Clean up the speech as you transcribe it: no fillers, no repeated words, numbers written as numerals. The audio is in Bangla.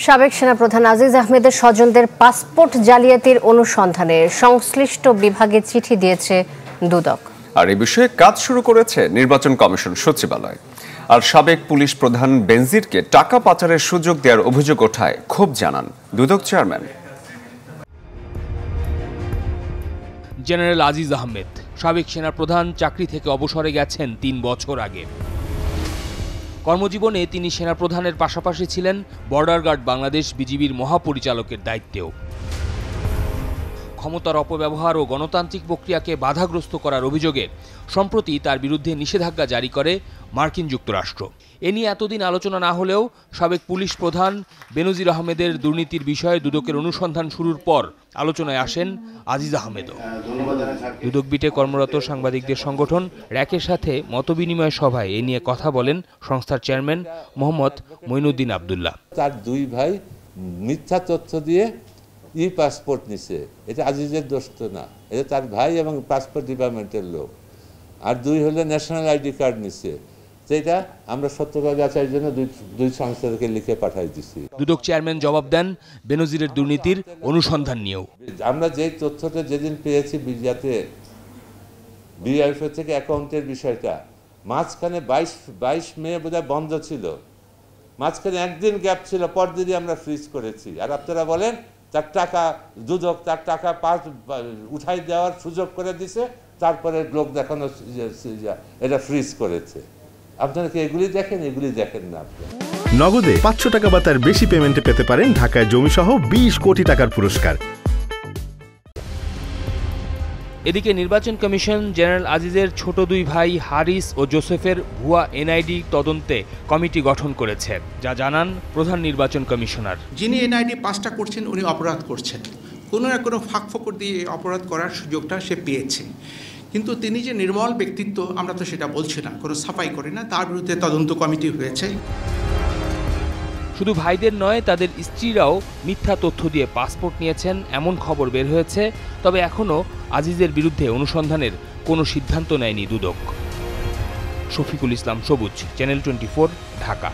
সাবেক সেনাপ্রধান আজিজ আহমেদের স্বজনদের পাসপোর্ট জালিয়াতির অনুসন্ধানে সংশ্লিষ্ট বিভাগে চিঠি দিয়েছে দুদক। আর এই বিষয়ে কাজ শুরু করেছে নির্বাচন কমিশন সচিবালয়। আর সাবেক পুলিশ প্রধান বেনজিরকে টাকা পাচারের সুযোগ দেওয়ার অভিযোগ ওঠায় ক্ষোভ জানান দুদক চেয়ারম্যান। জেনারেল আজিজ আহমেদ সাবেক সেনাপ্রধান চাকরি থেকে অবসরে গেছেন ৩ বছর আগে। কর্মজীবনে তিনি সেনাপ্রধানের পাশাপাশি ছিলেন বর্ডার গার্ড বাংলাদেশ বিজিবির মহাপরিচালকের দায়িত্বেও। ক্ষমতার অপব্যবহার ও গণতান্ত্রিক প্রক্রিয়াকে বাধাগ্রস্ত করার অভিযোগে সম্প্রতি তার বিরুদ্ধে নিষেধাজ্ঞা জারি করে মার্কিন যুক্তরাষ্ট্র। এ নিয়ে এতদিন আলোচনা না হলেও সাবেক পুলিশ প্রধান বেনজির আহমেদের দুর্নীতির বিষয়ে দুদকের অনুসন্ধান শুরুর পর আলোচনায় আসেন আজিজ আহমেদও। দুদক বিটে কর্মরত সাংবাদিকদের সংগঠন র্যাকের সাথে মতবিনিময় সভায় এ নিয়ে কথা বলেন সংস্থার চেয়ারম্যান মোহাম্মদ মঈনুদ্দিন আবদুল্লাহ। তার দুই ভাই মিথ্যা তথ্য দিয়ে পাসপোর্ট নিছে, এটা আজিজের দোষ তো না, এটা তার ভাই এবং পাসপোর্ট ডিপার্টমেন্টের লোক। আর দুই হলো ন্যাশনাল আইডি কার্ড নিছে, সেটা আমরা সত্যতা যাচাইয়ের জন্য দুই সংস্থাকে লিখে পাঠাই দিছি। দুদক চেয়ারম্যান জবাব দেন বেনজিরের দুর্নীতির অনুসন্ধান নিয়েও। আমরা যে তথ্যটা যেদিন পেয়েছি বিআইএফ থেকে অ্যাকাউন্টের বিষয়টা, মাঝখানে 22 মে বোধহয় বন্ধ ছিল, মাঝখানে একদিন গ্যাপ ছিল, পরদিনই আমরা ফ্রিজ করেছি। আর আপনারা বলেন তার টাকা দুদক তার টাকা উঠাই দেওয়ার সুযোগ করে দিছে, তারপরে লোক দেখানো এটা ফ্রিজ করেছে। আপনারা কি এগুলি দেখেন? এগুলি দেখেন না। নগদে 500 টাকা বা তার বেশি পেমেন্টে পেতে পারেন ঢাকায় জমিসহ 20 কোটি টাকার পুরস্কার। এদিকে নির্বাচন কমিশন জেনারেল আজিজের ছোট দুই ভাই হারিস ও জোসেফের ভুয়া এনআইডি তদন্তে কমিটি গঠন করেছে, যা জানান প্রধান নির্বাচন কমিশনার। যিনি এনআইডি পাসটা করছেন উনি অপরাধ করছেন, কোনো না কোনো ফাঁক ফোকর দিয়ে অপরাধ করার সুযোগটা সে পেয়েছে। কিন্তু তিনি যে নির্মল ব্যক্তিত্ব আমরা তো সেটা বলছি না, কোনো সাফাই করি না, তার বিরুদ্ধে তদন্ত কমিটি হয়েছে। শুধু ভাইদের নয়, তাদের স্ত্রীরাও মিথ্যা তথ্য দিয়ে পাসপোর্ট নিয়েছেন এমন খবর বের হয়েছে। তবে এখনও আজিজের বিরুদ্ধে অনুসন্ধানের কোনো সিদ্ধান্ত নেয়নি দুদক। শফিকুল ইসলাম সবুজ, চ্যানেল 24, ঢাকা।